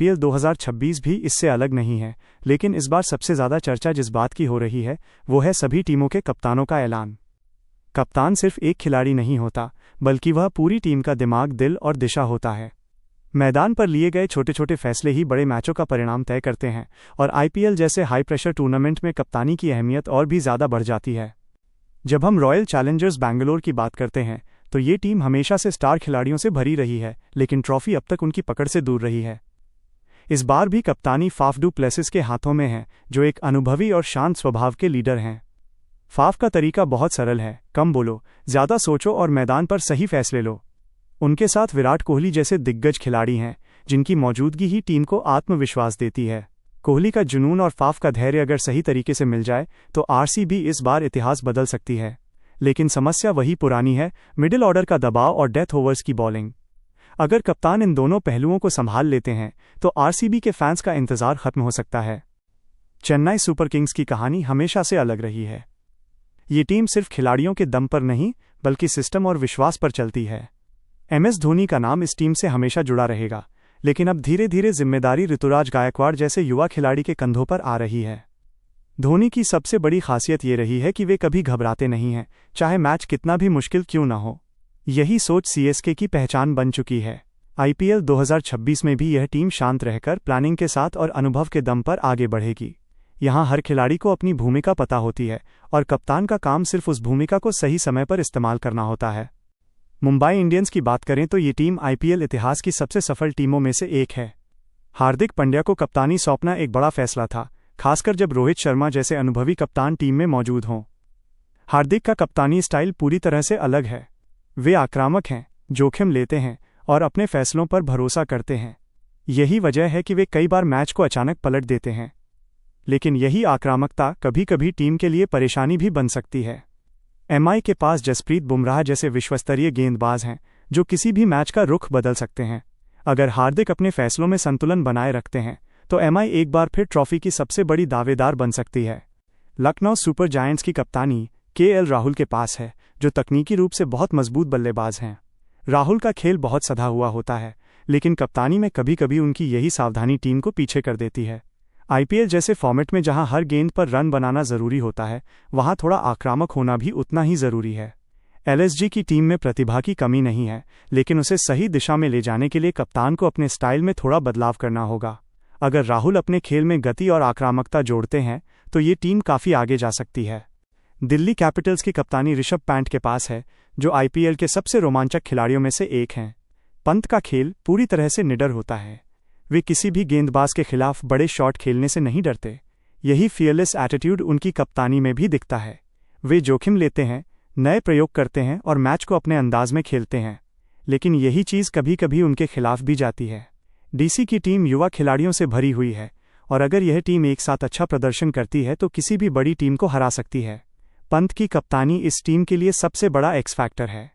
IPL 2026 भी इससे अलग नहीं है, लेकिन इस बार सबसे ज़्यादा चर्चा जिस बात की हो रही है वो है सभी टीमों के कप्तानों का ऐलान। कप्तान सिर्फ एक खिलाड़ी नहीं होता, बल्कि वह पूरी टीम का दिमाग, दिल और दिशा होता है। मैदान पर लिए गए छोटे छोटे फैसले ही बड़े मैचों का परिणाम तय करते हैं, और आईपीएल जैसे हाई प्रेशर टूर्नामेंट में कप्तानी की अहमियत और भी ज़्यादा बढ़ जाती है। जब हम रॉयल चैलेंजर्स बैंगलोर की बात करते हैं तो ये टीम हमेशा से स्टार खिलाड़ियों से भरी रही है, लेकिन ट्रॉफी अब तक उनकी पकड़ से दूर रही है। इस बार भी कप्तानी फाफ डू प्लेसिस के हाथों में है, जो एक अनुभवी और शांत स्वभाव के लीडर हैं। फाफ का तरीका बहुत सरल है, कम बोलो, ज़्यादा सोचो और मैदान पर सही फैसले लो। उनके साथ विराट कोहली जैसे दिग्गज खिलाड़ी हैं, जिनकी मौजूदगी ही टीम को आत्मविश्वास देती है। कोहली का जुनून और फाफ का धैर्य अगर सही तरीके से मिल जाए तो आरसीबी इस बार इतिहास बदल सकती है। लेकिन समस्या वही पुरानी है, मिडिल ऑर्डर का दबाव और डेथ ओवर्स की बॉलिंग। अगर कप्तान इन दोनों पहलुओं को संभाल लेते हैं तो आरसीबी के फैंस का इंतजार खत्म हो सकता है। चेन्नई सुपर किंग्स की कहानी हमेशा से अलग रही है। ये टीम सिर्फ खिलाड़ियों के दम पर नहीं, बल्कि सिस्टम और विश्वास पर चलती है। एमएस धोनी का नाम इस टीम से हमेशा जुड़ा रहेगा, लेकिन अब धीरे धीरे जिम्मेदारी ऋतुराज गायकवाड़ जैसे युवा खिलाड़ी के कंधों पर आ रही है। धोनी की सबसे बड़ी खासियत ये रही है कि वे कभी घबराते नहीं हैं, चाहे मैच कितना भी मुश्किल क्यों न हो। यही सोच सीएसके की पहचान बन चुकी है। आईपीएल 2026 में भी यह टीम शांत रहकर प्लानिंग के साथ और अनुभव के दम पर आगे बढ़ेगी। यहाँ हर खिलाड़ी को अपनी भूमिका पता होती है, और कप्तान का काम सिर्फ उस भूमिका को सही समय पर इस्तेमाल करना होता है। मुंबई इंडियंस की बात करें तो ये टीम आईपीएल इतिहास की सबसे सफल टीमों में से एक है। हार्दिक पांड्या को कप्तानी सौंपना एक बड़ा फैसला था, खासकर जब रोहित शर्मा जैसे अनुभवी कप्तान टीम में मौजूद हों। हार्दिक का कप्तानी स्टाइल पूरी तरह से अलग है। वे आक्रामक हैं, जोखिम लेते हैं और अपने फैसलों पर भरोसा करते हैं। यही वजह है कि वे कई बार मैच को अचानक पलट देते हैं। लेकिन यही आक्रामकता कभी कभी टीम के लिए परेशानी भी बन सकती है। एमआई के पास जसप्रीत बुमराह जैसे विश्वस्तरीय गेंदबाज हैं, जो किसी भी मैच का रुख बदल सकते हैं। अगर हार्दिक अपने फैसलों में संतुलन बनाए रखते हैं तो एमआई एक बार फिर ट्रॉफी की सबसे बड़ी दावेदार बन सकती है। लखनऊ सुपर जायंट्स की कप्तानी केएल राहुल के पास है, जो तकनीकी रूप से बहुत मजबूत बल्लेबाज हैं। राहुल का खेल बहुत सधा हुआ होता है, लेकिन कप्तानी में कभी कभी उनकी यही सावधानी टीम को पीछे कर देती है। आईपीएल जैसे फॉर्मेट में जहां हर गेंद पर रन बनाना जरूरी होता है, वहां थोड़ा आक्रामक होना भी उतना ही जरूरी है। एलएसजी की टीम में प्रतिभा की कमी नहीं है, लेकिन उसे सही दिशा में ले जाने के लिए कप्तान को अपने स्टाइल में थोड़ा बदलाव करना होगा। अगर राहुल अपने खेल में गति और आक्रामकता जोड़ते हैं तो ये टीम काफ़ी आगे जा सकती है। दिल्ली कैपिटल्स की कप्तानी ऋषभ पंत के पास है, जो आईपीएल के सबसे रोमांचक खिलाड़ियों में से एक हैं। पंत का खेल पूरी तरह से निडर होता है। वे किसी भी गेंदबाज के खिलाफ बड़े शॉट खेलने से नहीं डरते। यही फियरलेस एटीट्यूड उनकी कप्तानी में भी दिखता है। वे जोखिम लेते हैं, नए प्रयोग करते हैं और मैच को अपने अंदाज में खेलते हैं, लेकिन यही चीज़ कभी कभी उनके खिलाफ भी जाती है। डीसी की टीम युवा खिलाड़ियों से भरी हुई है, और अगर यह टीम एक साथ अच्छा प्रदर्शन करती है तो किसी भी बड़ी टीम को हरा सकती है। पंत की कप्तानी इस टीम के लिए सबसे बड़ा एक्स फैक्टर है।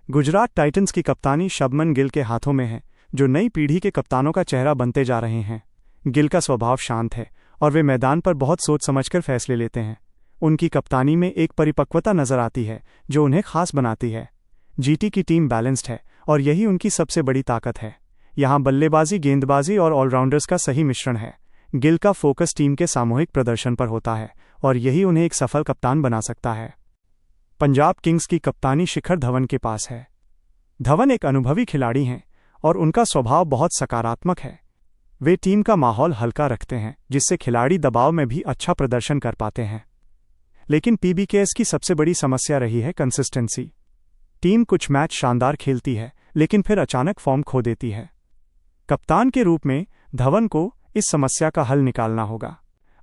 गुजरात टाइटंस की कप्तानी शुभमन गिल के हाथों में है, जो नई पीढ़ी के कप्तानों का चेहरा बनते जा रहे हैं। गिल का स्वभाव शांत है और वे मैदान पर बहुत सोच समझकर फैसले लेते हैं। उनकी कप्तानी में एक परिपक्वता नजर आती है जो उन्हें खास बनाती है। जीटी की टीम बैलेंस्ड है और यही उनकी सबसे बड़ी ताकत है। यहाँ बल्लेबाजी, गेंदबाजी और ऑलराउंडर्स का सही मिश्रण है। गिल का फोकस टीम के सामूहिक प्रदर्शन पर होता है और यही उन्हें एक सफल कप्तान बना सकता है। पंजाब किंग्स की कप्तानी शिखर धवन के पास है। धवन एक अनुभवी खिलाड़ी हैं और उनका स्वभाव बहुत सकारात्मक है। वे टीम का माहौल हल्का रखते हैं, जिससे खिलाड़ी दबाव में भी अच्छा प्रदर्शन कर पाते हैं। लेकिन पीबीकेएस की सबसे बड़ी समस्या रही है कंसिस्टेंसी। टीम कुछ मैच शानदार खेलती है, लेकिन फिर अचानक फॉर्म खो देती है। कप्तान के रूप में धवन को इस समस्या का हल निकालना होगा।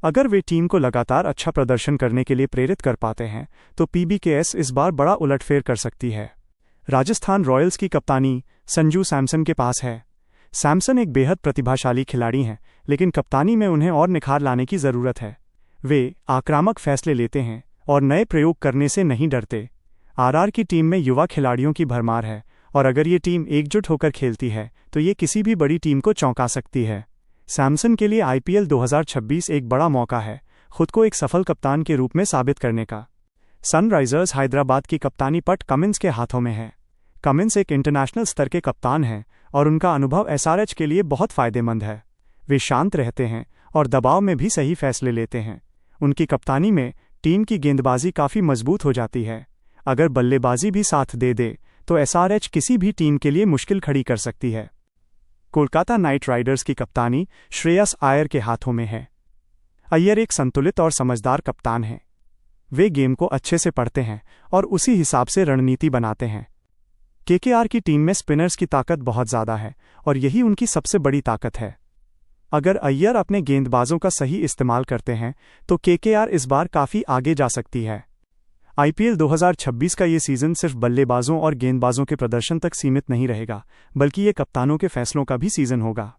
अगर वे टीम को लगातार अच्छा प्रदर्शन करने के लिए प्रेरित कर पाते हैं तो पीबीकेएस इस बार बड़ा उलटफेर कर सकती है। राजस्थान रॉयल्स की कप्तानी संजू सैमसन के पास है। सैमसन एक बेहद प्रतिभाशाली खिलाड़ी हैं, लेकिन कप्तानी में उन्हें और निखार लाने की ज़रूरत है। वे आक्रामक फैसले लेते हैं और नए प्रयोग करने से नहीं डरते। आरआर की टीम में युवा खिलाड़ियों की भरमार है, और अगर ये टीम एकजुट होकर खेलती है तो ये किसी भी बड़ी टीम को चौंका सकती है। सैमसन के लिए आईपीएल 2026 एक बड़ा मौका है खुद को एक सफल कप्तान के रूप में साबित करने का। सनराइजर्स हैदराबाद की कप्तानी पैट कमिंस के हाथों में है। कमिंस एक इंटरनेशनल स्तर के कप्तान हैं और उनका अनुभव एसआरएच के लिए बहुत फायदेमंद है। वे शांत रहते हैं और दबाव में भी सही फैसले लेते हैं। उनकी कप्तानी में टीम की गेंदबाजी काफ़ी मजबूत हो जाती है। अगर बल्लेबाजी भी साथ दे दे तो एसआरएच किसी भी टीम के लिए मुश्किल खड़ी कर सकती है। कोलकाता नाइट राइडर्स की कप्तानी श्रेयस अय्यर के हाथों में है। अय्यर एक संतुलित और समझदार कप्तान हैं। वे गेम को अच्छे से पढ़ते हैं और उसी हिसाब से रणनीति बनाते हैं। केकेआर की टीम में स्पिनर्स की ताकत बहुत ज़्यादा है और यही उनकी सबसे बड़ी ताकत है। अगर अय्यर अपने गेंदबाजों का सही इस्तेमाल करते हैं तो केकेआर इस बार काफ़ी आगे जा सकती है। आईपीएल 2026 का ये सीज़न सिर्फ बल्लेबाजों और गेंदबाजों के प्रदर्शन तक सीमित नहीं रहेगा, बल्कि ये कप्तानों के फैसलों का भी सीज़न होगा।